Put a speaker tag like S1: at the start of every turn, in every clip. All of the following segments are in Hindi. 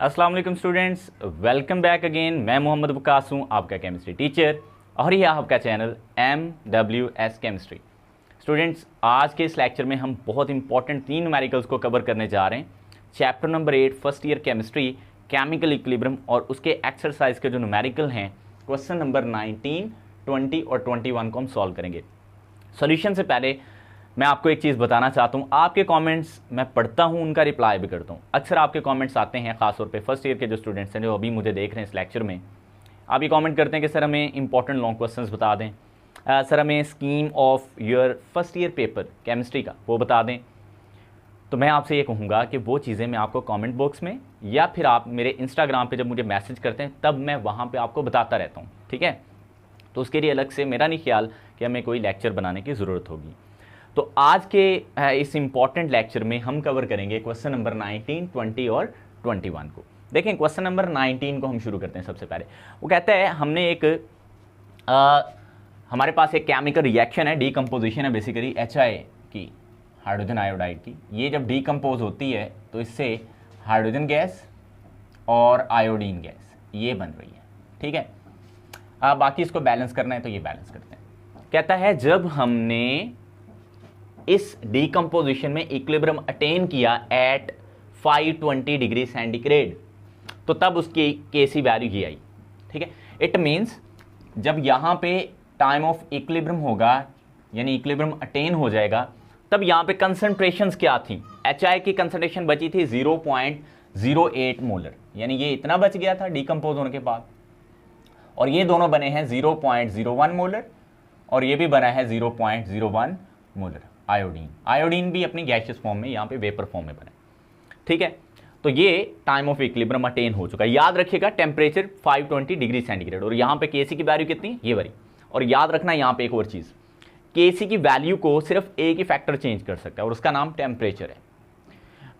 S1: अस्सलाम वालेकुम स्टूडेंट्स, वेलकम बैक अगेन। मैं मोहम्मद वकास हूँ, आपका केमिस्ट्री टीचर, और यह आपका चैनल MWS केमिस्ट्री। स्टूडेंट्स, आज के इस लेक्चर में हम बहुत इंपॉर्टेंट 3 न्यूमेरिकल्स को कवर करने जा रहे हैं। Chapter number 8 first year chemistry, chemical equilibrium, और उसके एक्सरसाइज के जो न्यूमेरिकल हैं, क्वेश्चन नंबर 19, 20 और 21 को हम सॉल्व करेंगे। सॉल्यूशन से पहले मैं आपको एक चीज़ बताना चाहता हूँ। आपके कमेंट्स मैं पढ़ता हूँ, उनका रिप्लाई भी करता हूँ। अक्सर आपके कमेंट्स आते हैं, खासतौर पे फर्स्ट ईयर के जो स्टूडेंट्स हैं जो अभी मुझे देख रहे हैं इस लेक्चर में, आप ये कमेंट करते हैं कि सर हमें इंपॉर्टेंट लॉन्ग क्वेश्चंस बता दें, सर हमें scheme of your first year paper chemistry का वो बता दें। तो मैं आपसे ये कहूँगा कि वो चीज़ें मैं आपको कॉमेंट बॉक्स में या फिर आप मेरे इंस्टाग्राम पर जब मुझे मैसेज करते हैं तब मैं वहाँ पर आपको बताता रहता हूँ, ठीक है। तो उसके लिए अलग से मेरा नहीं ख्याल कि हमें कोई लेक्चर बनाने की ज़रूरत होगी। तो आज के इस इम्पॉर्टेंट लेक्चर में हम कवर करेंगे क्वेश्चन नंबर 19, 20 और 21 को। देखें, क्वेश्चन नंबर 19 को हम शुरू करते हैं। सबसे पहले वो कहता है हमने एक हमारे पास एक केमिकल रिएक्शन है, डीकम्पोजिशन है बेसिकली HI की, हाइड्रोजन आयोडाइड की। ये जब डीकम्पोज होती है तो इससे हाइड्रोजन गैस और आयोडीन गैस ये बन रही है, ठीक है। बाकी इसको बैलेंस करना है तो ये बैलेंस करते हैं। कहता है जब हमने इस डीकम्पोजिशन में इक्विलिब्रियम अटेन किया एट 520 डिग्री सेंटीग्रेड, तो तब उसकी केसी वैल्यू ये आई, ठीक है। इट मीन्स जब यहाँ पे टाइम ऑफ इक्विलिब्रियम होगा, यानी इक्विलिब्रियम अटेन हो जाएगा, तब यहाँ पे कंसंट्रेशंस क्या थी। HI की कंसंट्रेशन बची थी 0.08 मोलर, यानी ये इतना बच गया था डीकम्पोज होने के बाद, और ये दोनों बने हैं 0.01 मोलर, और ये भी बना है 0.01 मोलर आयोडीन भी अपनी गैसियस फॉर्म में, यहाँ पे वेपर फॉर्म में बने, ठीक है। तो ये टाइम ऑफ इक्विलिब्रियम अटेन हो चुका है। याद रखिएगा टेम्परेचर 520 डिग्री सेंटीग्रेड, और यहाँ पे केसी की वैल्यू कितनी, ये वाली। और याद रखना यहाँ पे एक और चीज़, केसी की वैल्यू को सिर्फ एक ही फैक्टर चेंज कर सकता है और उसका नाम टेम्परेचर है।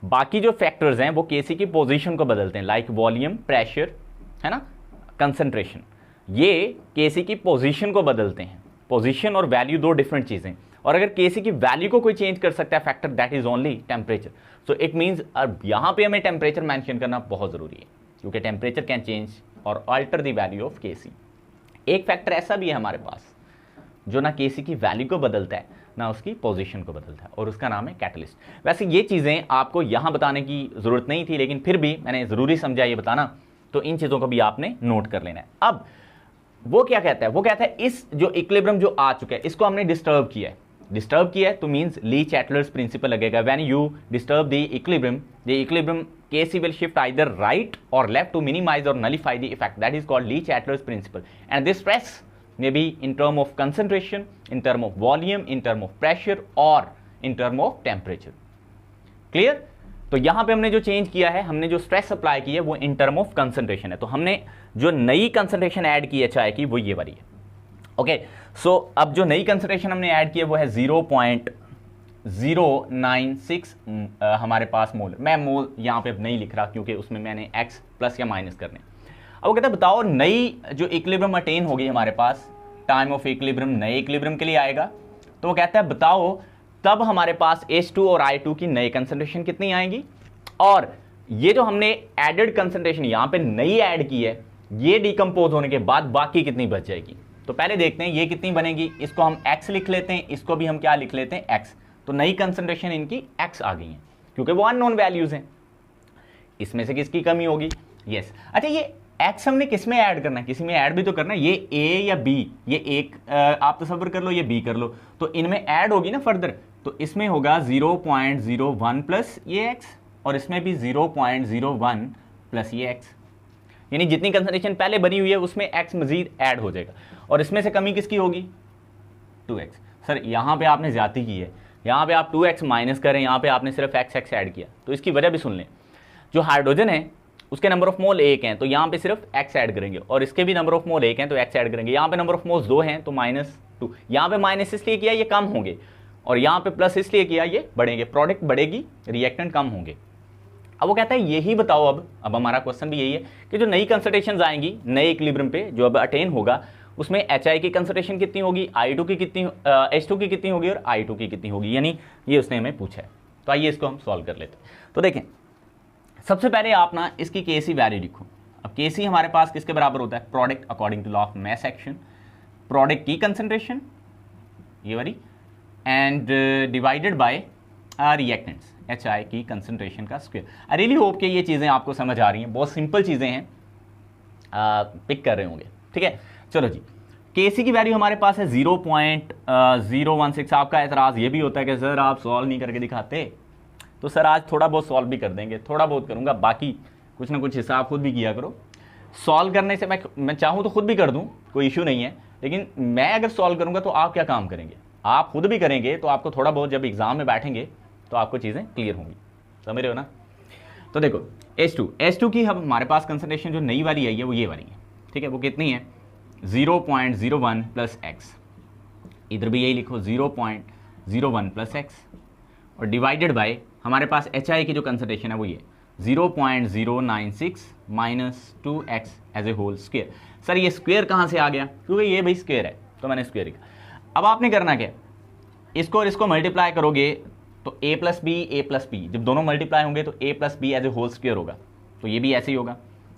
S1: बाकी जो फैक्टर्स हैं वो केसी की पोजिशन को बदलते हैं, लाइक वॉल्यूम, प्रेशर, है ना, कंसंट्रेशन, ये केसी की पोजिशन को बदलते हैं। पोजिशन और वैल्यू दो डिफरेंट चीज़ें, और अगर केसी की वैल्यू को कोई चेंज कर सकता है factor, that is only temperature. So it means अब यहाँ पे हमें टेम्परेचर मेंशन करना बहुत ज़रूरी है, क्योंकि टेम्परेचर कैन चेंज और alter the value of KC. एक फैक्टर ऐसा भी है हमारे पास जो ना केसी की वैल्यू को बदलता है ना उसकी पोजीशन को बदलता है, और उसका नाम है कैटलिस्ट। वैसे ये चीज़ें आपको यहाँ बताने की ज़रूरत नहीं थी, लेकिन फिर भी मैंने ज़रूरी समझा ये बताना, तो इन चीज़ों को भी आपने नोट कर लेना है। अब वो क्या कहता है, वो कहता है इस जो इक्विलिब्रियम जो आ चुका है इसको हमने डिस्टर्ब किया है, तो मींस ली चैटलर्स प्रिंसिपल लगेगा। When you disturb the equilibrium KC will shift either right और लेफ्ट टू मिनिमाइज और nullify the effect, that is called Le Chatelier's principle. And this stress may be in term of concentration, in term of volume, in term of pressure or in term of temperature. Clear? तो यहां पे हमने जो चेंज किया है, हमने जो स्ट्रेस अप्लाई की है वो इन टर्म ऑफ कंसंट्रेशन है। तो हमने जो नई कंसंट्रेशन ऐड की है HI की वो ये वाली है, ओके। सो अब जो नई कंसंट्रेशन हमने ऐड की है वो है 0.096 हमारे पास मोल। मैं मोल यहां पे अब नहीं लिख रहा क्योंकि उसमें मैंने x प्लस या माइनस करने। अब वो कहता है बताओ नई जो इक्विलिब्रियम अटेन होगी हमारे पास, टाइम ऑफ इक्विलिब्रियम नए इक्विलिब्रियम के लिए आएगा, तो वो कहता है बताओ तब हमारे पास H2 और I2 की नई कंसंट्रेशन कितनी आएगी, और ये जो हमने एडेड कंसंट्रेशन यहाँ पे नई ऐड की है ये डिकम्पोज होने के बाद बाकी कितनी बच जाएगी। तो पहले देखते हैं ये कितनी बनेगी, इसको हम x लिख लेते हैं, इसको भी हम क्या लिख लेते हैं x। तो नई कंसंट्रेशन इनकी x आ गई है क्योंकि वो अननोन वैल्यूज हैं। इसमें से किसकी कमी होगी, यस। अच्छा, ये x हमने किस में ऐड करना है, किसी में ऐड भी तो करना है। ये a या b, ये एक आप तसव्वुर कर लो, ये b कर लो, तो इनमें ऐड होगी ना फर्दर। तो इसमें होगा 0.01 प्लस ये x, और इसमें भी 0.01 प्लस ये x, यानी जितनी कंसंट्रेशन पहले बनी हुई है उसमें x मजीद ऐड हो जाएगा। और इसमें से कमी किसकी होगी, 2x। सर यहाँ पे आपने ज्यादती की है, यहाँ पे आप 2x माइनस करें, यहाँ पे आपने सिर्फ x ऐड किया। तो इसकी वजह भी सुन लें, जो हाइड्रोजन है उसके नंबर ऑफ मोल 1 हैं तो यहाँ पे सिर्फ x ऐड करेंगे, और इसके भी नंबर ऑफ मोल 1 हैं तो x ऐड करेंगे। यहाँ पे नंबर ऑफ मोल्स 2 हैं तो -2। यहाँ पे माइनस इसलिए किया ये कम होंगे, और यहाँ पे प्लस इसलिए किया ये बढ़ेंगे, प्रोडक्ट बढ़ेगी, रिएक्टेंट कम होंगे। अब वो कहता है यही बताओ, अब हमारा क्वेश्चन भी यही है कि जो नई कंसंट्रेशंस आएंगी नए इक्विलिब्रियम पे जो अब अटेन होगा उसमें HI की कंसंट्रेशन कितनी होगी, I2 की कितनी, H2 की कितनी होगी और I2 की कितनी होगी, यानी ये उसने हमें पूछा है। तो आइए इसको हम सॉल्व कर लेते हैं। तो देखें सबसे पहले आप ना इसकी केसी वैल्यू लिखो। अब केसी हमारे पास किसके बराबर होता है, product according to law of mass action, product की कंसंट्रेशन ये वाली and divided by reactants HI की कंसंट्रेशन का स्क्वायर। आई रियली होप कि ये चीज़ें आपको समझ आ रही हैं, बहुत सिंपल चीज़ें हैं, पिक कर रहे होंगे। ठीक है, चलो जी, केसी की वैल्यू हमारे पास है 0.016। आपका एतराज़ ये भी होता है कि सर आप सॉल्व नहीं करके दिखाते, तो सर आज थोड़ा बहुत सॉल्व भी कर देंगे, थोड़ा बहुत करूँगा, बाकी कुछ ना कुछ हिसाब खुद भी किया करो। सॉल्व करने से मैं चाहूँ तो खुद भी कर दूँ, कोई इशू नहीं है, लेकिन मैं अगर सॉल्व करूँगा तो आप क्या काम करेंगे, आप खुद भी करेंगे, तो आपको थोड़ा बहुत जब एग्ज़ाम में बैठेंगे तो आपको चीज़ें क्लियर होंगी, समझ रहे हो ना। तो देखो H2 की हम हमारे पास कंसंट्रेशन जो नई वाली आई है वो ये वाली है। ठीक है, वो कितनी है 0.01 प्लस एक्स, इधर भी यही लिखो 0.01 प्लस एक्स, और डिवाइडेड बाय हमारे पास HI की जो कंसंट्रेशन है वो ये 0.096 minus 2x as a whole square. Sir ये स्क्वायर कहाँ से आ गया, क्योंकि ये भाई स्क्वायर है तो मैंने स्क्वायर लिखा। अब आपने करना क्या, इसको और इसको मल्टीप्लाई करोगे तो a प्लस बी, जब दोनों मल्टीप्लाई होंगे तो a plus b as a whole square होगा, तो ये भी ऐसे ही होगा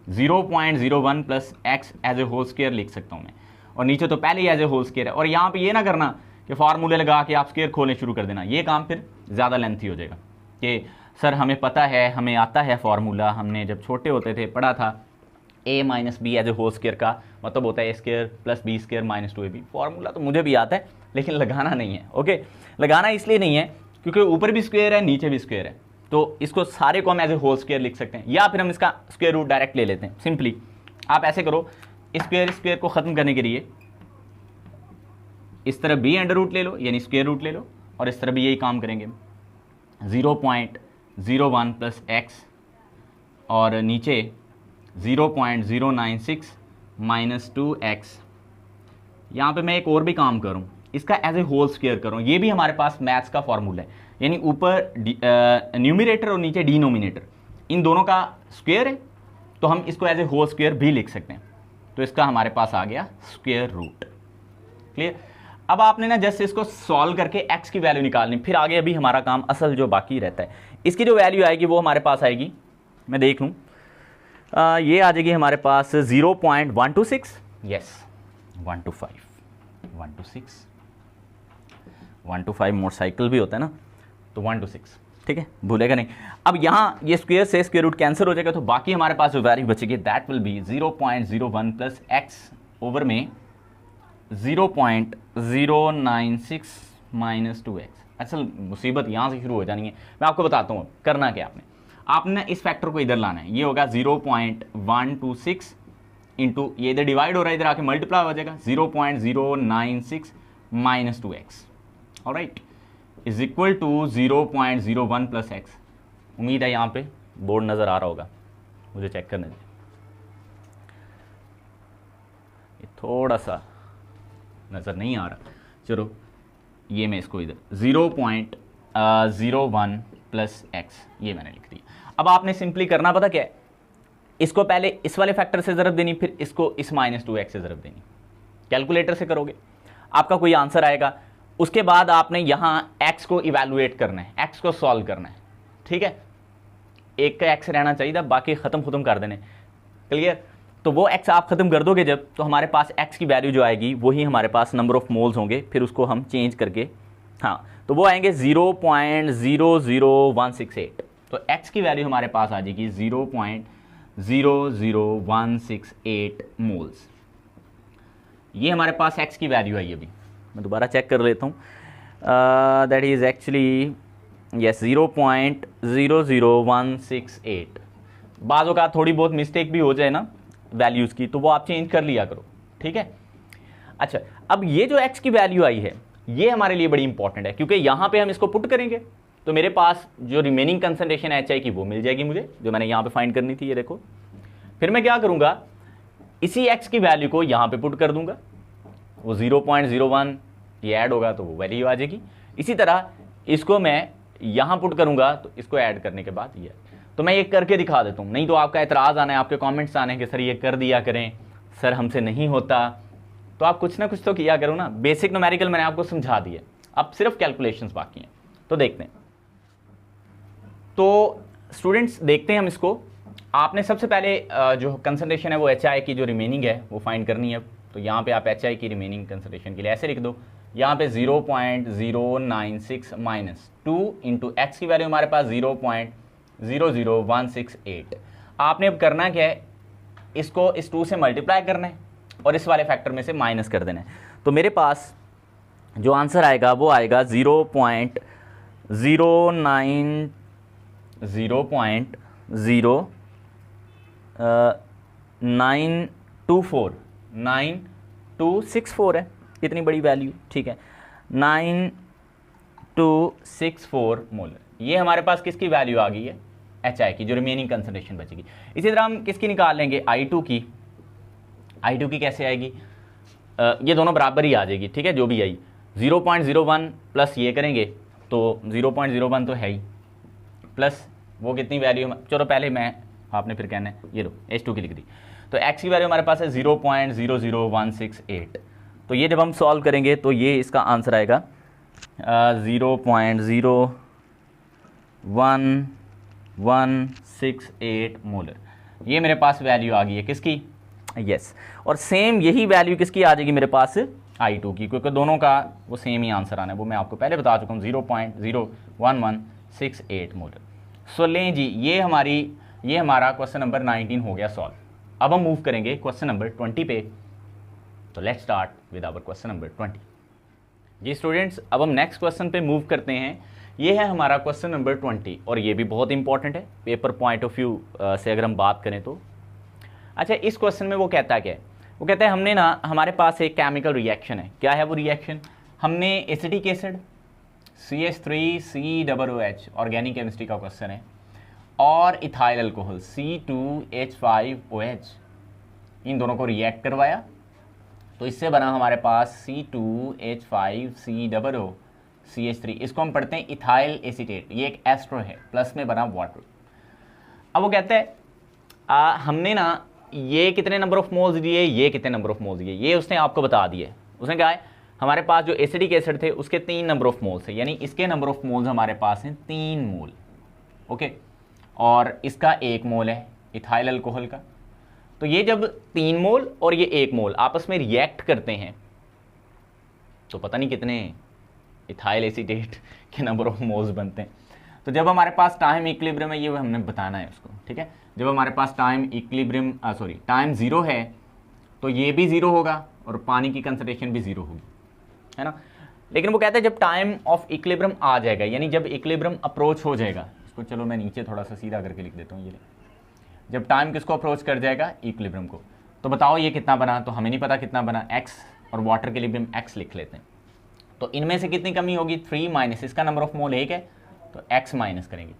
S1: 0.01 plus x as a whole square लिख सकता हूँ मैं, और नीचे तो पहले ही एज ए होल स्क्वायर है। और यहाँ पे ये ना करना कि फार्मूले लगा के आप स्क्वायर खोलने शुरू कर देना, ये काम फिर ज़्यादा लेंथी हो जाएगा कि सर हमें पता है, हमें आता है फार्मूला, हमने जब छोटे होते थे पढ़ा था a minus b as a whole square का मतलब होता है a square plus b square minus 2ab। Formula तो मुझे भी आता है लेकिन लगाना नहीं है। ओके, लगाना इसलिए नहीं है क्योंकि ऊपर भी स्क्वायर है नीचे भी स्क्वायर है, तो इसको सारे को हम एज ए होल स्क्वायर लिख सकते हैं, या फिर हम इसका स्क्वायर रूट डायरेक्ट ले लेते हैं। सिंपली आप ऐसे करो, स्क्वायर को ख़त्म करने के लिए इस तरफ भी अंडर रूट ले लो यानी स्क्वायर रूट ले लो, और इस तरफ भी यही काम करेंगे 0.01 प्लस एक्स और नीचे 0.096 माइनस 2x। यहाँ पे मैं एक और भी काम करूँ, इसका एज ए होल स्क्वायर करूँ, ये भी हमारे पास मैथ्स का फॉर्मूला है, यानी ऊपर न्यूमिनेटर और नीचे डिनोमिनेटर, इन दोनों का स्क्वायर है, तो हम इसको एज ए होल स्क्वायर भी लिख सकते हैं। तो इसका हमारे पास आ गया स्क्वायर रूट। क्लियर। अब आपने ना जस्ट इसको सॉल्व करके x की वैल्यू निकालनी, फिर आगे अभी हमारा काम असल जो बाकी रहता है, इसकी जो वैल्यू आएगी वो हमारे पास आएगी, मैं देख लूँ, ये आ जाएगी हमारे पास 0.126, यस 125 मोटरसाइकिल भी होता है ना, तो 126, ठीक है, भूलेगा नहीं। अब यहाँ ये स्क्वायर से स्क्वायर रूट कैंसिल हो जाएगा, तो बाकी हमारे पास जो वैल्यू बचेगी that will be 0.01 plus x over में 0.096 माइनस 2x। असल मुसीबत यहाँ से शुरू हो जानी है, मैं आपको बताता हूँ करना क्या। आपने इस फैक्टर को इधर लाना है, ये होगा 0.126 इंटू, ये इधर डिवाइड हो रहा है, इधर आके मल्टीप्लाई हो जाएगा 0.096 minus 2x, alright, is equal to 0.01 plus x. उम्मीद है यहाँ पे बोर्ड नज़र आ रहा होगा, मुझे चेक करने दीजिए, ये थोड़ा सा नज़र नहीं आ रहा, चलो ये मैं इसको इधर 0.01 प्लस एक्स ये मैंने लिख दिया। अब आपने सिंपली करना पता क्या है, इसको पहले इस वाले फैक्टर से ज़रब देनी, फिर इसको इस माइनस 2x से ज़रब देनी। कैलकुलेटर से करोगे आपका कोई आंसर आएगा, उसके बाद आपने यहाँ x को इवैल्यूएट करना है, x को सॉल्व करना है, ठीक है, एक का x रहना चाहिए था, बाकी ख़त्म कर देने। क्लियर। तो वो x आप ख़त्म कर दोगे जब, तो हमारे पास x की वैल्यू जो आएगी वही हमारे पास नंबर ऑफ मोल्स होंगे, फिर उसको हम चेंज करके, हाँ, तो वो आएंगे 0.00168। तो x की वैल्यू हमारे पास आ जाएगी 0.00168 मोल्स। ये हमारे पास x की वैल्यू आई। अभी मैं दोबारा चेक कर लेता हूँ, दैट इज़ एक्चुअली यस 0.00168। बाज़ों का थोड़ी बहुत मिस्टेक भी हो जाए ना वैल्यूज़ की, तो वो आप चेंज कर लिया करो, ठीक है। अच्छा, अब ये जो x की वैल्यू आई है ये हमारे लिए बड़ी इंपॉर्टेंट है, क्योंकि यहाँ पे हम इसको पुट करेंगे तो मेरे पास जो रिमेनिंग कंसंट्रेशन है HI की वो मिल जाएगी मुझे, जो मैंने यहाँ पे फाइंड करनी थी। ये देखो, फिर मैं क्या करूँगा, इसी x की वैल्यू को यहाँ पे पुट कर दूंगा, वो 0.01 ये ऐड होगा तो वो वैल्यू आ जाएगी। इसी तरह इसको मैं यहाँ पुट करूँगा तो इसको ऐड करने के बाद ये, तो मैं ये करके दिखा देता हूँ, नहीं तो आपका एतराज़ आना है, आपके कमेंट्स आने हैं कि सर ये कर दिया करें, सर हमसे नहीं होता। तो आप कुछ ना कुछ तो किया करो ना। बेसिक न्यूमेरिकल मैंने आपको समझा दिया, अब सिर्फ कैलकुलेशंस बाकी हैं, तो देखते हैं। तो स्टूडेंट्स देखते हैं हम इसको। आपने सबसे पहले जो कंसंट्रेशन है वो HI की जो रिमेनिंग है वो फाइंड करनी है। तो यहाँ पे आप HI की रिमेनिंग कंसंट्रेशन के लिए ऐसे लिख दो, यहाँ पे 0.096 माइनस 2 इंटू एक्स की वैल्यू हमारे पास 0.00168। आपने अब करना क्या है, इसको इस 2 से मल्टीप्लाई करना है और इस वाले फैक्टर में से माइनस कर देना है। तो मेरे पास जो आंसर आएगा वो आएगा 9264 है, इतनी बड़ी वैल्यू, ठीक है, 9264 मोलर। ये हमारे पास किसकी वैल्यू आ गई है, HI की, जो रिमेनिंग कंसंट्रेशन बचेगी। इसी तरह हम किसकी निकाल लेंगे, I2 की। I2 की कैसे आएगी, ये दोनों बराबर ही आ जाएगी, ठीक है, जो भी आई 0.01 प्लस ये करेंगे तो 0.01 तो है ही, प्लस वो कितनी वैल्यू, चलो पहले मैं, आपने फिर कहना है ये लो H2 की लिख दी। तो x की वैल्यू हमारे पास है 0.00168। तो ये जब हम सॉल्व करेंगे तो ये इसका आंसर आएगा 0.01168 मोलर। ये मेरे पास वैल्यू आ गई है किसकी, यस। और सेम यही वैल्यू किसकी आ जाएगी मेरे पास, I2 की, क्योंकि दोनों का वो सेम ही आंसर आना है, वो मैं आपको पहले बता चुका हूँ, 0.01168 मोलर। सो लें जी, ये हमारा क्वेश्चन नंबर 19 हो गया सॉल्व। अब हम मूव करेंगे क्वेश्चन नंबर 20 पे। तो let's start with our question number 20। जी स्टूडेंट्स, अब हम नेक्स्ट क्वेश्चन पे मूव करते हैं। ये है हमारा क्वेश्चन नंबर 20 और ये भी बहुत इंपॉर्टेंट है पेपर पॉइंट ऑफ व्यू से अगर हम बात करें तो। अच्छा, इस क्वेश्चन में वो कहता क्या है, वो कहता है हमने ना, हमारे पास एक केमिकल रिएक्शन है। क्या है वो रिएक्शन, हमने acetic acid CH3COOH organic chemistry का क्वेश्चन है, और इथाइल अल्कोहल C2H5OH, इन दोनों को रिएक्ट करवाया तो इससे बना हमारे पास C2H5COOCH3। इसको हम पढ़ते हैं इथाइल एसीटेट, ये एक एस्ट्रो है, प्लस में बना वाटर। अब वो कहते हैं हमने ना ये कितने नंबर ऑफ मोल्स दिए, ये कितने नंबर ऑफ मोल्स दिए, ये उसने आपको बता दिए। उसने कहा है हमारे पास जो एसिडिक एसिड थे उसके 3 नंबर ऑफ मोल्स है, यानी इसके नंबर ऑफ मोल्स हमारे पास हैं 3 मोल, ओके, और इसका 1 मोल है इथाइल अल्कोहल का। तो ये जब 3 मोल और ये 1 मोल आपस में रिएक्ट करते हैं तो पता नहीं कितने इथाइल एसीटेट के नंबर ऑफ मोल्स बनते हैं। तो जब हमारे पास टाइम इक्विलिब्रियम है, ये हमने बताना है उसको, ठीक है। जब हमारे पास टाइम इक्विलिब्रियम टाइम 0 है तो ये भी 0 होगा और पानी की कंसंट्रेशन भी 0 होगी, है ना। लेकिन वो कहते हैं जब टाइम ऑफ इक्विलिब्रियम आ जाएगा, यानी जब इक्विलिब्रियम अप्रोच हो जाएगा, इसको चलो मैं नीचे थोड़ा सा सीधा करके लिख देता हूँ, ये जब टाइम किसको अप्रोच कर जाएगा, इक्विलिब्रियम को, तो बताओ ये कितना बना, तो हमें नहीं पता कितना बना, x, और वाटर के लिए भी हम x लिख लेते हैं। तो इनमें से कितनी कमी होगी, 3 माइनस, इसका नंबर ऑफ मोल 1 है तो x माइनस करेंगे,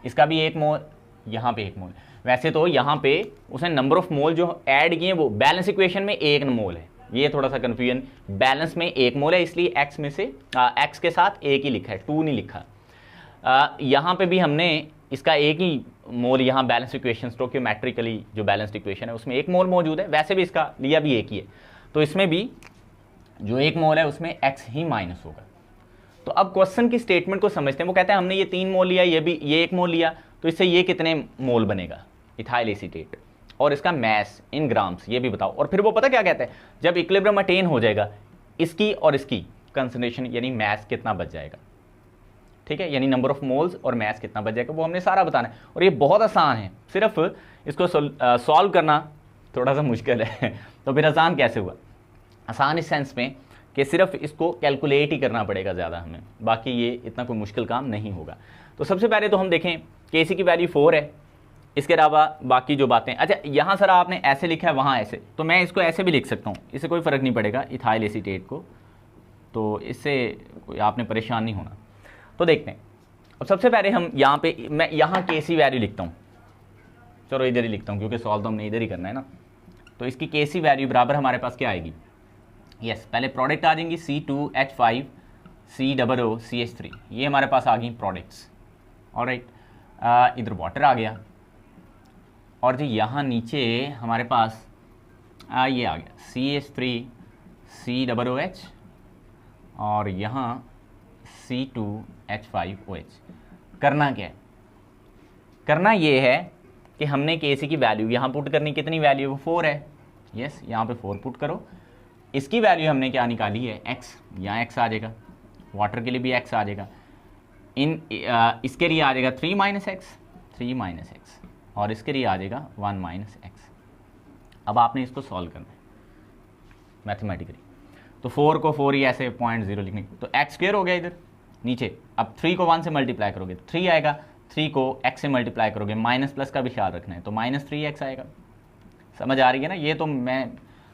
S1: इसका भी 1 मोल, यहाँ पे 1 मोल। वैसे तो यहाँ पे उसने नंबर ऑफ मोल जो ऐड किए वो बैलेंस इक्वेशन में 1 मोल है, ये थोड़ा सा कन्फ्यूजन, बैलेंस में 1 मोल है इसलिए x में से x के साथ 1 ही लिखा है, 2 नहीं लिखा। यहाँ पे भी हमने इसका 1 ही मोल, यहाँ बैलेंस इक्वेशन स्टोकियोमेट्रिकली जो बैलेंस्ड इक्वेशन है उसमें 1 मोल मौजूद है, वैसे भी इसका लिया भी 1 ही है, तो इसमें भी जो 1 मोल है उसमें x ही माइनस होगा। तो अब क्वेश्चन की स्टेटमेंट को समझते हैं। वो कहते हैं हमने ये 3 मोल लिया, ये 1 मोल लिया, तो इससे ये कितने मोल बनेगा इथाइल एसीटेट, और इसका मैस इन ग्राम्स ये भी बताओ। और फिर वो पता क्या कहते हैं, जब इक्विलिब्रियम अटेन हो जाएगा इसकी और इसकी कंसंट्रेशन यानी मैस कितना बच जाएगा, ठीक है, यानी नंबर ऑफ मोल्स और मैस कितना बच जाएगा, वो हमने सारा बताना है। और ये बहुत आसान है, सिर्फ इसको सॉल्व करना थोड़ा सा मुश्किल है। तो फिर आसान कैसे हुआ, आसान इस सेंस में कि सिर्फ इसको कैलकुलेट ही करना पड़ेगा ज़्यादा हमें, बाकी ये इतना कोई मुश्किल काम नहीं होगा। तो सबसे पहले तो हम देखें कि इसी की वैल्यू 4 है, इसके अलावा बाकी जो बातें, अच्छा यहाँ सर आपने ऐसे लिखा है वहाँ ऐसे, तो मैं इसको ऐसे भी लिख सकता हूँ, इससे कोई फ़र्क नहीं पड़ेगा इथाइल एसीटेट को, तो इससे कोई आपने परेशान नहीं होना। तो देखते हैं, अब सबसे पहले हम यहाँ पे, मैं यहाँ केसी वैल्यू लिखता हूँ, चलो इधर ही लिखता हूँ क्योंकि सॉल्व तो हमने इधर ही करना है ना। तो इसकी केसी वैल्यू बराबर हमारे पास क्या आएगी, यस, पहले प्रोडक्ट आ जाएंगी C2H5COOCH3, ये हमारे पास आ गई प्रोडक्ट्स, ऑलराइट। इधर वाटर आ गया, और जी यहाँ नीचे हमारे पास ये आ गया CH3COOH, और यहाँ C2H5OH। करना क्या है, करना ये है कि हमने Kc की वैल्यू यहाँ पुट करनी, कितनी वैल्यू, वो 4 है, यस, यहाँ पे 4 पुट करो। इसकी वैल्यू हमने क्या निकाली है, x, यहाँ x आ जाएगा, वाटर के लिए भी x आ जाएगा, इसके लिए आ जाएगा 3 माइनस एक्स, और इसके लिए आ जाएगा 1 माइनस एक्स। अब आपने इसको सॉल्व करना है मैथमेटिकली, तो 4 को 4 ही ऐसे 0.0 लिखने, तो एक्स स्क्वायर हो गया इधर नीचे। अब 3 को 1 से मल्टीप्लाई करोगे तो 3 आएगा, 3 को x से मल्टीप्लाई करोगे, माइनस प्लस का भी ख्याल रखना है, तो -3x आएगा। समझ आ रही है ना? ये तो मैं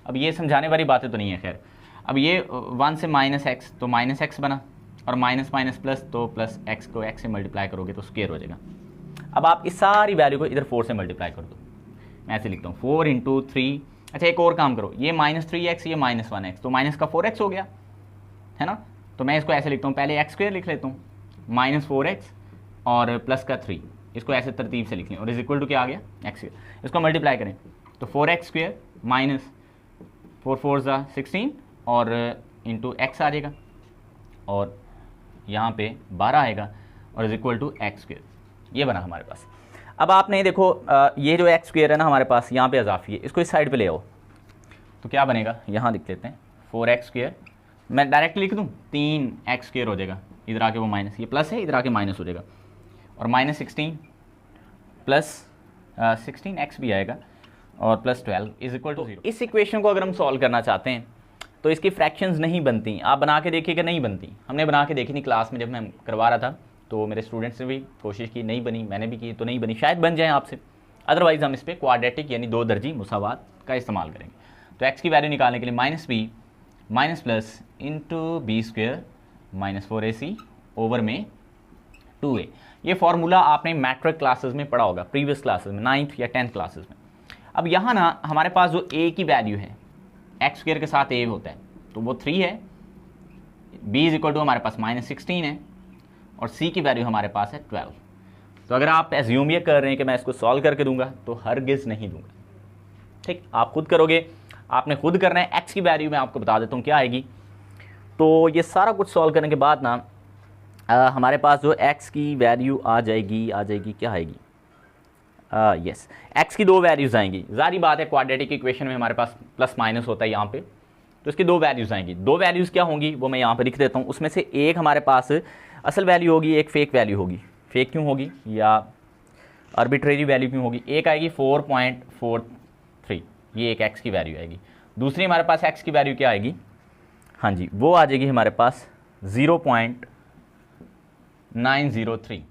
S1: अब ये समझाने वाली बातें तो नहीं है, खैर। अब ये 1 से -x तो -x बना, और माइनस माइनस प्लस तो प्लस x को x से मल्टीप्लाई करोगे तो स्क्वायर हो जाएगा। अब आप इस सारी वैल्यू को इधर 4 से मल्टीप्लाई कर दो, मैं ऐसे लिखता हूँ 4 × 3। अच्छा, एक और काम करो, ये -3x, ये -1x, तो माइनस का 4x हो गया, है ना? तो मैं इसको ऐसे लिखता हूँ, पहले x² लिख लेता हूँ, -4x और प्लस का 3, इसको ऐसे तरतीब से लिख लें, और इज इक्वल टू क्या आ गया, x²। इसको मल्टीप्लाई करें तो 4x² माइनस 4 4 16 और इंटू x आ जाएगा, और यहाँ पे 12 आएगा, और इज इक्वल टू x²। ये बना हमारे पास। अब आपने देखो ये जो x² है ना हमारे पास, यहाँ पे इजाफी है, इसको इस साइड पे ले आओ तो क्या बनेगा, यहाँ लिख लेते हैं 4x², मैं डायरेक्ट लिख दूँ 3x² हो जाएगा, इधर आके वो माइनस, ये प्लस है, इधर आके माइनस हो जाएगा, और -16 प्लस 16x भी आएगा, और प्लस 12 इज इक्वल टू 0। इस इक्वेशन को अगर हम सॉल्व करना चाहते हैं तो इसकी फ्रैक्शंस नहीं बनती। आप बना के देखिएगा, नहीं बनती। हमने बना के देखी थी क्लास में, जब मैं करवा रहा था तो मेरे स्टूडेंट्स ने भी कोशिश की, नहीं बनी, मैंने भी की तो नहीं बनी। शायद बन जाए आपसे, अदरवाइज़ हम इस पर क्वाड्रेटिक यानी 2 दर्जी मुसावात का इस्तेमाल करेंगे। तो x की वैल्यू निकालने के लिए -b minus plus into b² -4ac over में 2a। ये फार्मूला आपने मैट्रिक क्लासेस में पढ़ा होगा, प्रीवियस क्लासेस में, 9th या 10th क्लासेस में। अब यहाँ ना हमारे पास जो a की वैल्यू है, x² के साथ a होता है, तो वो 3 है, b इज इक्वल टू हमारे पास -16 है, और c की वैल्यू हमारे पास है 12। तो अगर आप एज्यूम ये कर रहे हैं कि मैं इसको सॉल्व करके दूंगा, तो हरगिज़ नहीं दूंगा। ठीक, आप खुद करोगे, आपने खुद करना है। x की वैल्यू मैं आपको बता देता हूँ क्या आएगी। तो ये सारा कुछ सॉल्व करने के बाद ना हमारे पास जो x की वैल्यू आ जाएगी क्या आएगी, यस, x की 2 वैल्यूज़ आएंगी। ज़ाहिर बात है क्वाड्रेटिक इक्वेशन में हमारे पास प्लस माइनस होता है यहाँ पे, तो इसकी 2 वैल्यूज़ आएंगी। 2 वैल्यूज़ क्या होंगी वो मैं यहाँ पे लिख देता हूँ। उसमें से एक हमारे पास असल वैल्यू होगी, एक फेक वैल्यू होगी। फेक क्यों होगी या आर्बिट्रेरी वैल्यू क्यों होगी? एक आएगी 4.43, ये एक x की वैल्यू आएगी। दूसरी हमारे पास x की वैल्यू क्या आएगी, हाँ जी, वो आ जाएगी हमारे पास 0.903।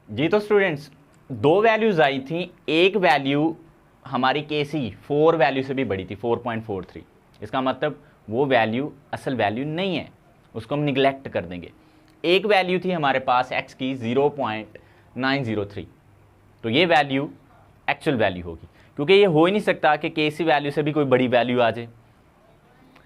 S1: जी तो स्टूडेंट्स, 2 वैल्यूज़ आई थी, एक वैल्यू हमारी Kc 4 वैल्यू से भी बड़ी थी, 4.43। इसका मतलब वो वैल्यू असल वैल्यू नहीं है, उसको हम निगलेक्ट कर देंगे। एक वैल्यू थी हमारे पास x की 0.903, तो ये वैल्यू एक्चुअल वैल्यू होगी, क्योंकि ये हो ही नहीं सकता कि Kc वैल्यू से भी कोई बड़ी वैल्यू आ जाए।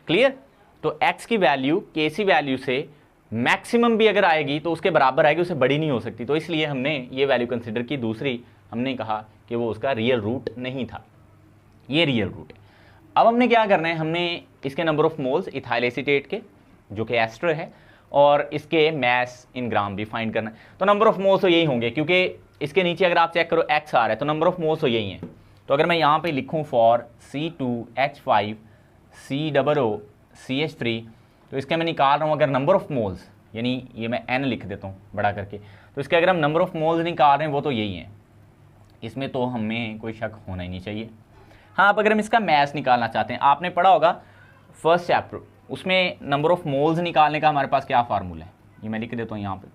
S1: क्लियर? तो x की वैल्यू Kc वैल्यू से मैक्सिमम भी अगर आएगी तो उसके बराबर आएगी, उससे बड़ी नहीं हो सकती। तो इसलिए हमने ये वैल्यू कंसिडर की। दूसरी हमने कहा कि वो उसका रियल रूट नहीं था, ये रियल रूट है। अब हमने क्या करना है, हमने इसके number of moles ethyl acetate के, जो कि एस्टर है, और इसके मैस इन ग्राम भी फाइंड करना है। तो नंबर ऑफ मोल्स तो यही होंगे, क्योंकि इसके नीचे अगर आप चेक करो x आ रहा है, तो नंबर ऑफ मोल्स तो यही हैं। तो अगर मैं यहाँ पे लिखूँ फॉर C2H5COO तो इसके मैं निकाल रहा हूँ अगर नंबर ऑफ मोल्स, यानी ये मैं n लिख देता हूँ बड़ा करके, तो इसके अगर हम नंबर ऑफ मोल्स निकाल रहे हैं वो तो यही है, इसमें तो हमें कोई शक होना ही नहीं चाहिए। हाँ, अब अगर हम इसका मैस निकालना चाहते हैं, आपने पढ़ा होगा फर्स्ट चैप्टर, उसमें नंबर ऑफ मोल्स निकालने का हमारे पास क्या फार्मूला है, ये मैं लिख देता हूँ यहाँ पे,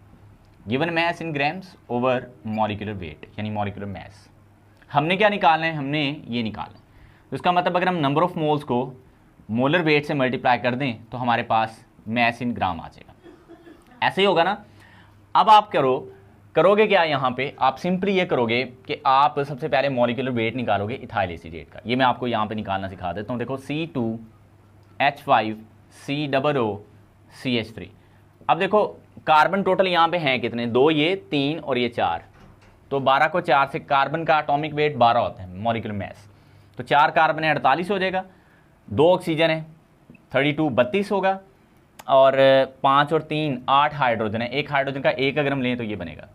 S1: given mass in grams over molecular weight, यानी मॉलिक्यूलर मैस। हमने क्या निकालना है, हमने ये निकालना है। तो इसका मतलब अगर हम नंबर ऑफ मोल्स को मोलर वेट से मल्टीप्लाई कर दें तो हमारे पास मैस इन ग्राम आ जाएगा। ऐसे ही होगा ना। अब आप करोगे क्या, यहाँ पे आप सिंपली ये करोगे कि आप सबसे पहले मॉलिक्यूलर वेट निकालोगे इथाइल एसीटेट का। ये मैं आपको यहाँ पे निकालना सिखा देता हूँ। देखो C2H5COOCH3। अब देखो कार्बन टोटल यहाँ पे हैं कितने, 2 ये 3 और ये 4, तो 12 को 4 से, कार्बन का एटॉमिक वेट 12 होता है मॉलिक्यूलर मैस, तो 4 कार्बन है 48 हो जाएगा, 2 ऑक्सीजन है 32 32 होगा, और 5 और 3 8 हाइड्रोजन है, एक हाइड्रोजन का एक अगर हम लें तो ये बनेगा।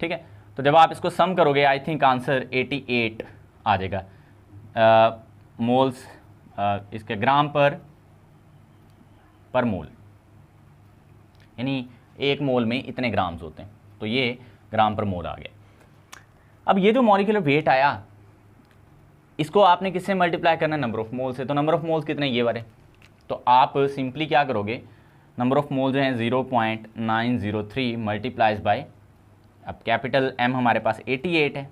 S1: ठीक है, तो तो जब आप इसको सम करोगे आई थिंक आंसर 88 आ जाएगा मोल्स इसके ग्राम पर मोल, यानी एक मोल में इतने ग्राम्स होते हैं, तो ये ग्राम पर मोल आ गया। अब ये जो मॉलिक्यूलर वेट आया इसको आपने किससे मल्टीप्लाई करना है, नंबर ऑफ मोल से। तो नंबर ऑफ मोल्स कितने, ये वाले, तो आप सिंपली क्या करोगे, नंबर ऑफ मोल जो है 0.903 मल्टीप्लाइज बाय, अब कैपिटल M हमारे पास 88 है,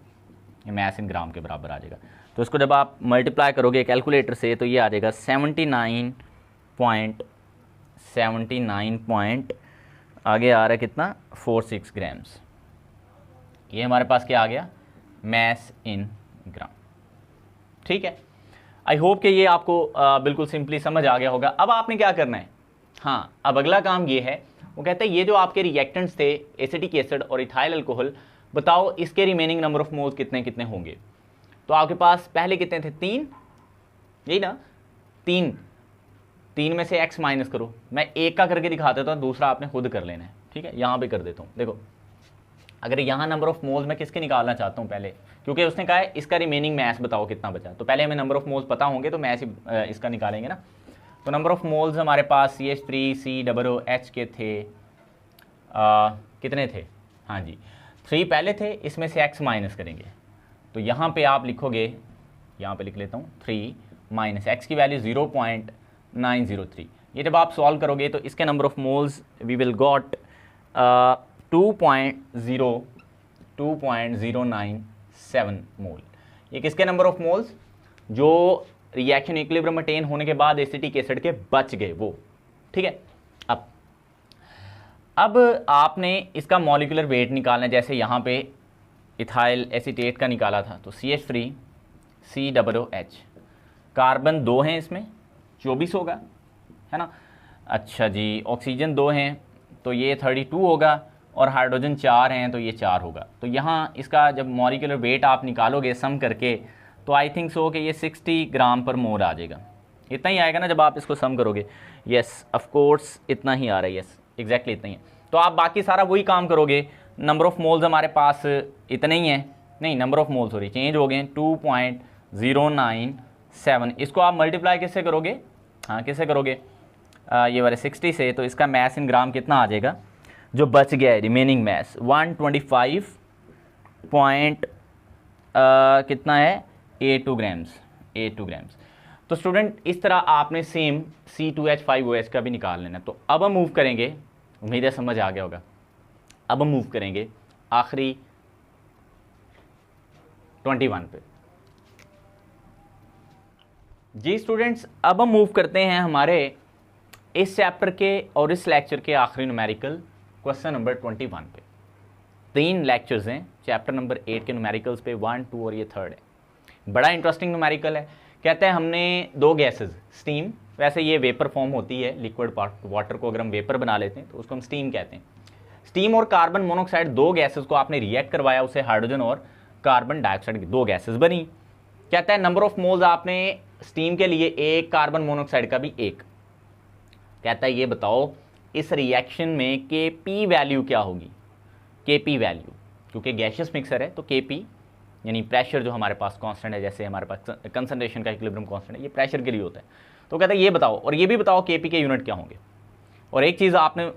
S1: ये मैस इन ग्राम के बराबर आ जाएगा। तो इसको जब आप मल्टीप्लाई करोगे कैलकुलेटर से तो ये आ जाएगा 79 आगे आ रहा है कितना 46 ग्राम्स। ये हमारे पास क्या आ गया, मैस इन ग्राम। ठीक है, आई होप कि ये आपको बिल्कुल सिंपली समझ आ गया होगा। अब आपने क्या करना है, हाँ अब अगला काम ये है, वो कहते हैं ये जो आपके रिएक्टेंट्स थे एसिटिक एसिड और इथाइल अल्कोहल, बताओ इसके रिमेनिंग नंबर ऑफ मोल्स कितने कितने होंगे। तो आपके पास पहले कितने थे, 3, यही ना, 3 में से x माइनस करो। मैं एक का करके दिखा देता हूँ, दूसरा आपने खुद कर लेना है। ठीक है, यहाँ पे कर देता हूँ। देखो अगर यहाँ नंबर ऑफ मोल्स मैं किसके निकालना चाहता हूँ पहले, क्योंकि उसने कहा है इसका रिमेनिंग मैस बताओ कितना बचा, तो पहले हमें नंबर ऑफ मोल्स पता होंगे तो मैस इसका निकालेंगे ना। तो नंबर ऑफ मोल्स हमारे पास CH3COOH के थे कितने थे, हाँ जी 3 पहले थे, इसमें से x माइनस करेंगे। तो यहाँ पे आप लिखोगे, यहाँ पे लिख लेता हूँ 3 माइनस x की वैल्यू 0.903। ये जब आप सॉल्व करोगे तो इसके number of moles we will got 2.097 mole. ये किसके नंबर ऑफ मोल्स, जो रिएक्शन इक्विलिब्रियम अटेन होने के बाद एसिटिक एसिड के बच गए वो। ठीक है, अब आपने इसका मॉलिक्यूलर वेट निकालना है। जैसे यहाँ पे इथाइल एसीटेट का निकाला था, तो CH3COOH, कार्बन 2 हैं इसमें, 24 होगा, है ना। अच्छा जी, ऑक्सीजन 2 हैं तो ये 32 होगा, और हाइड्रोजन 4 हैं तो ये 4 होगा। तो यहाँ इसका जब मॉलिक्यूलर वेट आप निकालोगे सम करके, तो आई थिंक सो कि ये 60 ग्राम पर मोल आ जाएगा। इतना ही आएगा ना जब आप इसको सम करोगे। यस ऑफ कोर्स इतना ही आ रहा है, यस एग्जैक्टली इतना ही है। तो आप बाकी सारा वही काम करोगे। नंबर ऑफ मोल्स हमारे पास इतने ही हैं, नहीं number of moles sorry change हो गए 2.097। इसको आप मल्टीप्लाई किससे करोगे, हाँ किससे करोगे, ये वाले 60 से। तो इसका मैस इन ग्राम कितना आ जाएगा, जो बच गया है रिमेनिंग मैस 125 कितना है 82 ग्राम्स। तो स्टूडेंट इस तरह आपने सेम C2H5OH का भी निकाल लेना। तो अब हम मूव करेंगे, उम्मीद है समझ आ गया होगा। अब हम मूव करेंगे आखिरी 21 पे। जी स्टूडेंट्स, अब हम मूव करते हैं हमारे इस चैप्टर के और इस लेक्चर के आखिरी न्यूमेरिकल क्वेश्चन नंबर 21 पे। 3 लेक्चर्स हैं चैप्टर नंबर 8 के न्यूमेरिकल्स पे, 1, 2 और ये 3rd है। बड़ा इंटरेस्टिंग न्यूमेरिकल है। कहते हैं हमने 2 गैसेस, स्टीम, वैसे ये वेपर फॉर्म होती है, लिक्विड वाटर को अगर हम वेपर बना लेते हैं तो उसको हम स्टीम कहते हैं। स्टीम और कार्बन मोनोऑक्साइड 2 गैसेस को आपने रिएक्ट करवाया, उससे हाइड्रोजन और कार्बन डाइऑक्साइड की 2 गैसेस बनी। कहता है नंबर ऑफ मोल्स आपने स्टीम के लिए 1, कार्बन मोनोऑक्साइड का भी 1। कहता है ये बताओ इस रिएक्शन में Kp वैल्यू क्या होगी। Kp वैल्यू, क्योंकि गैसियस मिक्सर है तो Kp यानी प्रेशर जो हमारे पास कांस्टेंट है, जैसे हमारे पास कंसंट्रेशन का इक्विलिब्रियम कांस्टेंट है, ये प्रेशर के लिए होता है। तो कहता है ये बताओ, और ये भी बताओ Kp के यूनिट क्या होंगे। और एक चीज़ आपने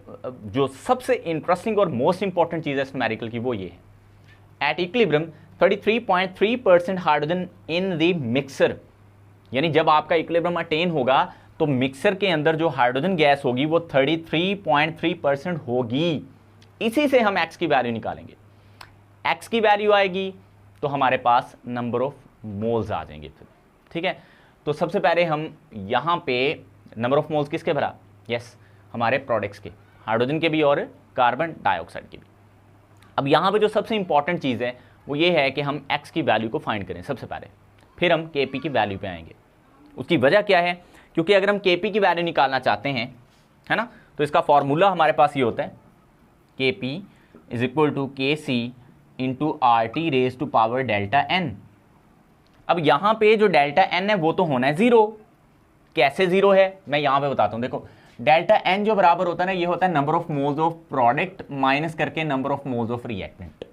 S1: जो सबसे इंटरेस्टिंग और मोस्ट इंपॉर्टेंट चीज़ है इस न्यूमेरिकल की, वो ये है at equilibrium 33.3% hydrogen in the mixer, यानी जब आपका इक्विलिब्रियम अटेन होगा तो मिक्सर के अंदर जो हाइड्रोजन गैस होगी वो 33.3% होगी। इसी से हम x की वैल्यू निकालेंगे। x की वैल्यू आएगी तो हमारे पास नंबर ऑफ मोल्स आ जाएंगे फिर। ठीक है, तो सबसे पहले हम यहाँ पे नंबर ऑफ मोल्स किसके भरा, यस हमारे प्रोडक्ट्स के, हाइड्रोजन के भी और कार्बन डाइऑक्साइड के भी। अब यहाँ पे जो सबसे इंपॉर्टेंट चीज़ है वो ये है कि हम x की वैल्यू को फाइंड करें सबसे पहले, फिर हम Kp की वैल्यू पे आएंगे। उसकी वजह क्या है, क्योंकि अगर हम Kp की वैल्यू निकालना चाहते हैं, है ना, तो इसका फॉर्मूला हमारे पास ये होता है Kp is equal to Kc into RT raise to power delta n। अब यहाँ पे जो डेल्टा n है वो तो होना है 0। कैसे 0 है मैं यहाँ पे बताता हूँ। देखो डेल्टा n जो बराबर होता है ना, ये होता है number of moles of product minus करके number of moles of reactant.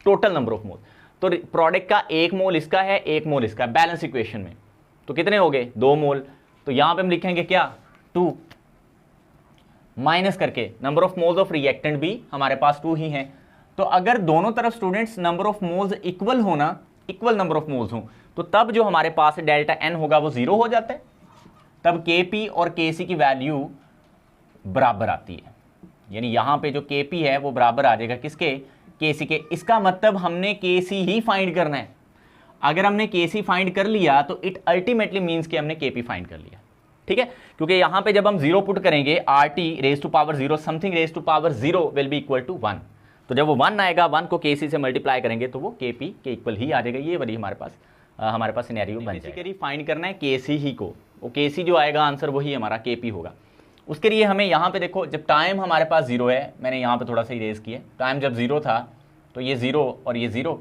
S1: Total number of mole. तो प्रोडक्ट का 1 मोल इसका है, 1 मोल इसका, बैलेंस इक्वेशन में तो कितने हो गए 2 मोल। तो यहां पे हम लिखेंगे क्या 2 माइनस करके number of moles of reactant भी हमारे पास 2 ही हैं। तो अगर दोनों तरफ students number of moles equal होना, इक्वल नंबर ऑफ मोल्स हो, तो तब जो हमारे पास डेल्टा एन होगा वो 0 हो जाता है, तब Kp और Kc की वैल्यू बराबर आती है। यानी यहां पे जो Kp है वो बराबर आ जाएगा किसके, Kc के। इसका मतलब हमने Kc ही फाइंड करना है। अगर हमने Kc फाइंड कर लिया तो इट अल्टीमेटली मीन्स कि हमने Kp फाइंड कर लिया, ठीक है। क्योंकि यहां पे जब हम 0 पुट करेंगे RT raise to power 0 something raise to power 0 will be equal to 1। तो जब वो 1 आएगा, 1 को Kc से मल्टीप्लाई करेंगे तो वो Kp के इक्वल ही आ जाएगा। ये वाली हमारे पास सिनेरियो बन जाएगा। फाइंड करना है Kc ही को, वो Kc जो आएगा आंसर वही हमारा Kp होगा। उसके लिए हमें यहाँ पे देखो, जब टाइम हमारे पास 0 है, मैंने यहाँ पे थोड़ा सा इरेज किया, टाइम जब 0 था तो ये 0 और ये 0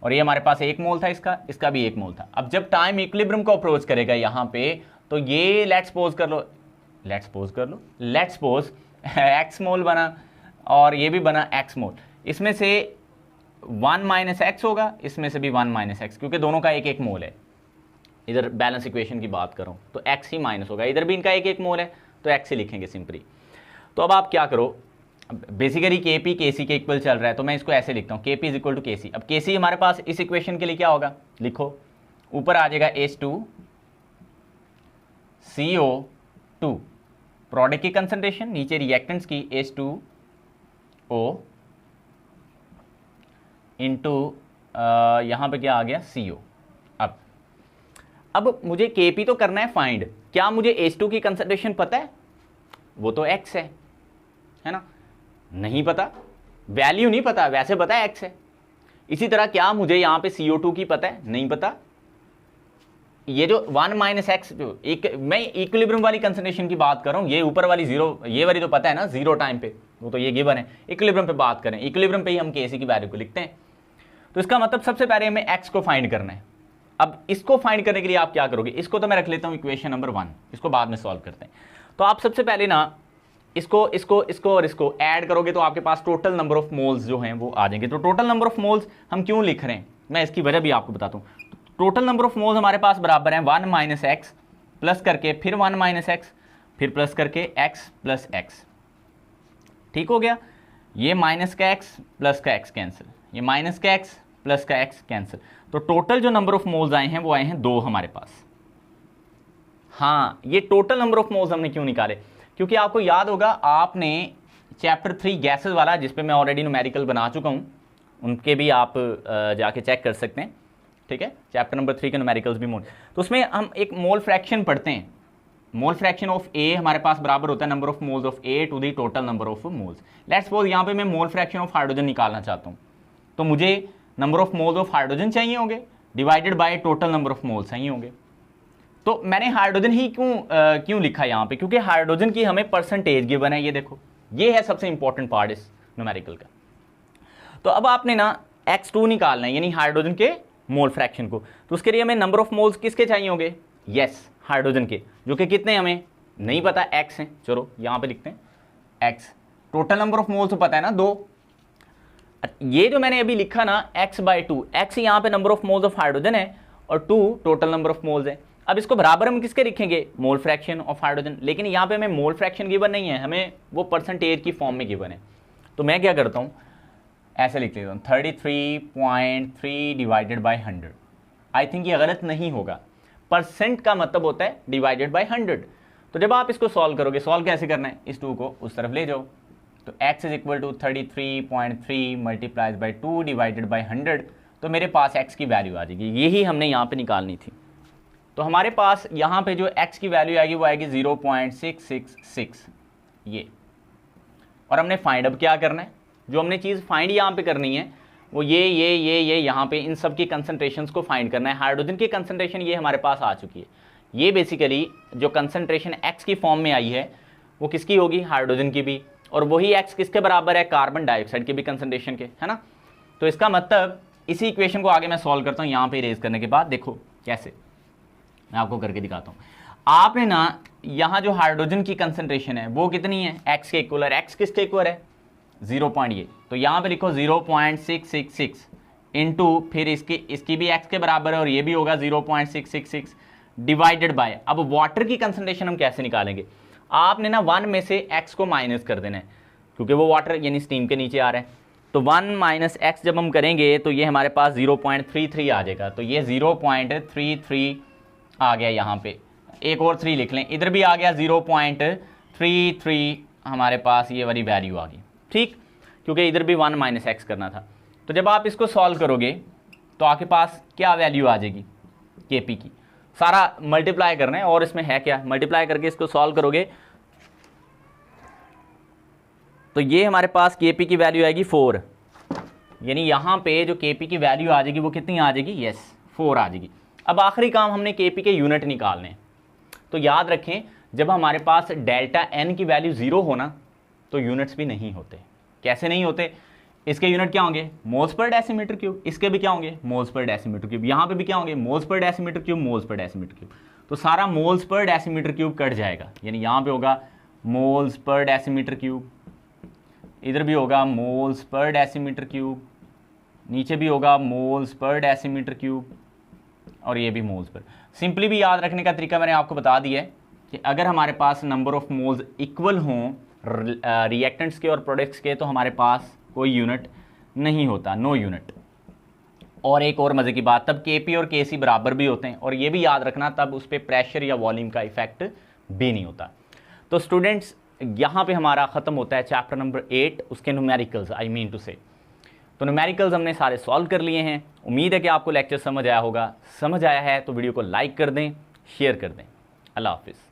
S1: और ये हमारे पास 1 मोल था, इसका भी 1 मोल था। अब जब टाइम इक्विलिब्रियम को अप्रोच करेगा यहाँ पे, तो ये लेट्स सपोज x मोल बना और ये भी बना x मोल। इसमें से 1 माइनस एक्स होगा, इसमें से भी 1 माइनस एक्स, क्योंकि दोनों का 1 मोल है। इधर बैलेंस इक्वेशन की बात करूं तो x ही माइनस होगा, इधर भी इनका 1 मोल है तो x ही लिखेंगे सिंपली। तो अब आप क्या करो, बेसिकली Kp Kc के इक्वल चल रहा है तो मैं इसको ऐसे लिखता हूँ Kp is equal to Kc। अब Kc हमारे पास इस इक्वेशन के लिए क्या होगा, लिखो ऊपर आ जाएगा H2CO2 प्रोडक्ट की कंसंट्रेशन, नीचे रिएक्टेंट्स की H2O इंटू यहाँ पे क्या आ गया CO। अब मुझे Kp तो करना है फाइंड, क्या मुझे H2 की कंसंट्रेशन पता है, वो तो x है ना, नहीं पता, वैल्यू नहीं पता, वैसे पता है x है। इसी तरह क्या मुझे यहाँ पे CO2 की पता है, नहीं पता। ये जो 1 माइनस एक्स, जो मैं इक्विलिब्रियम वाली कंसंट्रेशन की बात कर रहा हूँ, ये ऊपर वाली 0, ये वाली तो पता है ना 0 टाइम पे, वो तो ये गिवन है। इक्विलिब्रियम पे बात करें, इक्विलिब्रियम पे ही हम Kc की वैल्यू को लिखते हैं। तो इसका मतलब सबसे पहले हमें x को फाइंड करना है। अब इसको फाइंड करने के लिए आप क्या करोगे, इसको तो मैं रख लेता हूं इक्वेशन नंबर 1, इसको बाद में सॉल्व करते हैं। तो आप सबसे पहले ना इसको और इसको ऐड करोगे तो आपके पास टोटल नंबर ऑफ मोल्स जो हैं वो आ जाएंगे। तो टोटल नंबर ऑफ मोल्स हम क्यों लिख रहे हैं, मैं इसकी वजह भी आपको बताता हूँ। टोटल नंबर ऑफ मोल्स हमारे पास बराबर है 1 माइनस एक्स प्लस करके फिर 1 माइनस एक्स फिर प्लस करके x प्लस एक्स। ठीक हो गया, ये माइनस का x प्लस का x कैंसिल, ये माइनस का x प्लस का x कैंसिल। तो टोटल जो नंबर ऑफ मोल्स आए हैं वो आए हैं 2 हमारे पास। हाँ, ये टोटल नंबर ऑफ मोल्स हमने क्यों निकाले, क्योंकि आपको याद होगा आपने चैप्टर 3 गैसेस वाला, जिस पे मैं ऑलरेडी न्यूमेरिकल बना चुका हूँ, उनके भी आप जाके चेक कर सकते हैं, ठीक है। चैप्टर नंबर 3 के न्यूमेरिकल्स भी मोल, तो उसमें हम एक मोल फ्रैक्शन पढ़ते हैं। मोल फ्रैक्शन ऑफ ए हमारे पास बराबर होता है number of moles of A to the total number of moles. Let's suppose यहाँ पे मैं मोल फ्रैक्शन ऑफ हाइड्रोजन निकालना चाहता हूँ, तो मुझे number of moles of hydrogen चाहिए होंगे divided by total number of moles चाहिए होंगे। तो मैंने हाइड्रोजन ही क्यों लिखा यहाँ पे, क्योंकि हाइड्रोजन की हमें परसेंटेज गिवन है। ये देखो, ये है सबसे इंपॉर्टेंट पार्ट इस न्यूमेरिकल का। तो अब आपने ना x2 निकालना है, यानी हाइड्रोजन के मोल फ्रैक्शन को। तो उसके लिए हमें नंबर ऑफ मोल्स किसके चाहिए होंगे, यस हाइड्रोजन के, जो कि कितने हमें नहीं पता, x हैं। चलो यहाँ पे लिखते हैं x। Total number of moles तो पता है ना 2। ये जो मैंने अभी लिखा ना x/2, x यहाँ पे number of moles of hydrogen है और 2 टोटल नंबर ऑफ मोल्स है। अब इसको बराबर हम किसके लिखेंगे, मोल फ्रैक्शन ऑफ हाइड्रोजन। लेकिन यहाँ पे हमें मोल फ्रैक्शन गिवन नहीं है, हमें वो परसेंटेज की फॉर्म में गिवन है। तो मैं क्या करता हूँ, ऐसे लिख लेता हूँ 33.3 डिवाइडेड बाई 100। आई थिंक ये गलत नहीं होगा, परसेंट का मतलब होता है डिवाइडेड बाई 100। तो जब आप इसको सॉल्व करोगे, सॉल्व कैसे करना है, इस 2 को उस तरफ ले जाओ, तो x is equal to 33.3 multiplies by 2 divided by 100। तो मेरे पास x की वैल्यू आ जाएगी, यही हमने यहाँ पे निकालनी थी। तो हमारे पास यहाँ पे जो x की वैल्यू आएगी वो आएगी 0.666 ये। और हमने फाइंड अब क्या करना है, जो हमने चीज़ फाइंड यहाँ पे करनी है वो ये यहाँ पे इन सब की कंसंट्रेशंस को फाइंड करना है। हाइड्रोजन की कंसंट्रेशन ये हमारे पास आ चुकी है। ये बेसिकली जो कंसंट्रेशन x की फॉर्म में आई है वो किसकी होगी, हाइड्रोजन की भी, और वही x किसके बराबर है, कार्बन डाइऑक्साइड की भी कंसंट्रेशन के, है ना। तो इसका मतलब इसी इक्वेशन को आगे मैं सॉल्व करता हूँ यहाँ पे इरेज करने के बाद। देखो कैसे, मैं आपको करके दिखाता हूँ। आपने ना यहाँ जो हाइड्रोजन की कंसंट्रेशन है वो कितनी है, x के इक्वल है। x किसके इक्वल है, 0. ये तो यहाँ पे लिखो 0.666 इनटू फिर इसकी भी x के बराबर है और ये भी होगा 0.666 डिवाइडेड बाय, अब वाटर की कंसंट्रेशन हम कैसे निकालेंगे, आपने ना 1 में से x को माइनस कर देना है क्योंकि वो वाटर यानी स्टीम के नीचे आ रहा है, तो 1 माइनस एक्स जब हम करेंगे तो ये हमारे पास 0.33 आ जाएगा, तो ये 0.33 आ गया, यहाँ पे एक और 3 लिख लें, इधर भी आ गया 0.33 हमारे पास ये वाली वैल्यू आ गई, ठीक, क्योंकि इधर भी 1 माइनस एक्स करना था। तो जब आप इसको सॉल्व करोगे तो आपके पास क्या वैल्यू आ जाएगी Kp की, सारा मल्टीप्लाई करना है और इसमें है क्या, मल्टीप्लाई करके इसको सॉल्व करोगे तो ये हमारे पास Kp की वैल्यू आएगी 4, यानी यहाँ पे जो Kp की वैल्यू आ जाएगी वो कितनी आ जाएगी, यस 4 आ जाएगी। अब आखिरी काम हमने Kp के यूनिट निकालने हैं, तो याद रखें जब हमारे पास डेल्टा n की वैल्यू 0 हो ना तो यूनिट्स भी नहीं होते। कैसे नहीं होते, इसके यूनिट क्या होंगे, मोल्स पर डेसीमीटर क्यूब, इसके भी क्या होंगे, मोल्स पर डेसीमीटर क्यूब, यहाँ पे भी क्या होंगे, moles per decimetre cube, moles per decimetre cube, तो सारा moles per decimetre cube cut जाएगा, यानी यहाँ पे होगा मोल्स पर डेसीमीटर क्यूब, इधर भी होगा मोल्स पर डेसीमीटर क्यूब, नीचे भी होगा मोल्स पर डेसीमीटर क्यूब, और ये भी मोल्स पर। सिंपली भी याद रखने का तरीका मैंने आपको बता दिया है कि अगर हमारे पास नंबर ऑफ मोल्स इक्वल हों रिएक्टेंट्स के और प्रोडक्ट्स के तो हमारे पास कोई यूनिट नहीं होता, नो यूनिट। और एक और मज़े की बात, तब Kp और Kc बराबर भी होते हैं, और ये भी याद रखना तब उस पर प्रेशर या वॉल्यूम का इफेक्ट भी नहीं होता। तो स्टूडेंट्स यहाँ पे हमारा ख़त्म होता है चैप्टर नंबर 8, उसके न्यूमेरिकल्स, आई मीन टू से। तो न्यूमेरिकल्स हमने सारे सॉल्व कर लिए हैं। उम्मीद है कि आपको लेक्चर समझ आया होगा। समझ आया है तो वीडियो को लाइक कर दें, शेयर कर दें। अल्लाह हाफिज़।